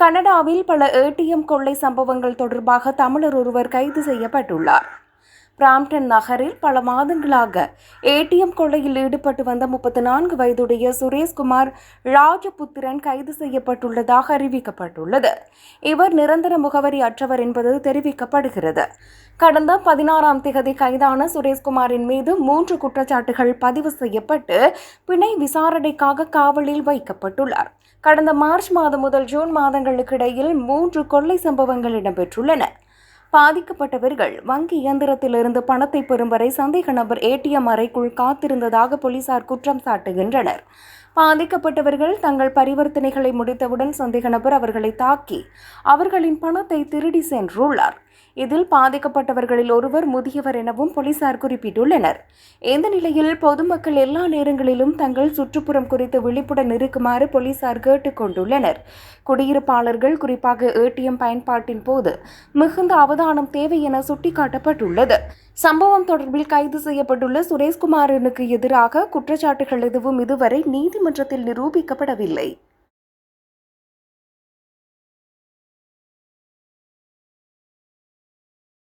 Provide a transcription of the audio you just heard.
கனடாவில் பல ஏடிஎம் கொள்ளை சம்பவங்கள் தொடர்பாக தமிழர் ஒருவர் கைது செய்யப்பட்டுள்ளார். பிராம்டன் நகரில் பல மாதங்களாக ஏடிஎம் கொள்ளையில் ஈடுபட்டு வந்த 34 வயதுடைய சுரேஷ்குமார் ராஜபுத்திரன் கைது செய்யப்பட்டுள்ளதாக அறிவிக்கப்பட்டுள்ளது. இவர் நிரந்தர முகவரி அற்றவர் என்பது தெரிவிக்கப்படுகிறது. கடந்த 16ஆம் தேதி கைதான சுரேஷ்குமாரின் மீது 3 குற்றச்சாட்டுகள் பதிவு செய்யப்பட்டு பிணை விசாரணைக்காக காவலில் வைக்கப்பட்டுள்ளார். கடந்த மார்ச் மாதம் முதல் ஜூன் மாதங்களுக்கு இடையில் 3 கொள்ளை சம்பவங்கள் இடம்பெற்றுள்ளன. பாதிக்கப்பட்டவர்கள் வங்கி இயந்திரத்திலிருந்து பணத்தை பெறும் வரை சந்தேக நபர் ஏடிஎம் அறைக்குள் காத்திருந்ததாக போலீசார் குற்றம் சாட்டுகின்றனர். பாதிக்கப்பட்டவர்கள் தங்கள் பரிவர்த்தனைகளை முடித்தவுடன் சந்தேக நபர் அவர்களை தாக்கி அவர்களின் பணத்தை திருடி சென்றுள்ளார். இதில் பாதிக்கப்பட்டவர்களில் ஒருவர் முதியவர் எனவும் போலீசார் குறிப்பிட்டுள்ளனர். இந்த நிலையில் பொதுமக்கள் எல்லா நேரங்களிலும் தங்கள் சுற்றுப்புறம் குறித்து விழிப்புடன் இருக்குமாறு போலீசார் கேட்டுக் கொண்டுள்ளனர். குடியிருப்பாளர்கள் குறிப்பாக ஏடிஎம் பயன்பாட்டின் போது மிகுந்த அவதானம் தேவை என சுட்டிக்காட்டப்பட்டுள்ளது. சம்பவம் தொடர்பில் கைது செய்யப்பட்டுள்ள சுரேஷ்குமாரனுக்கு எதிராக குற்றச்சாட்டுகள் எதுவும் இதுவரை நீதிமன்றத்தில் நிரூபிக்கப்படவில்லை.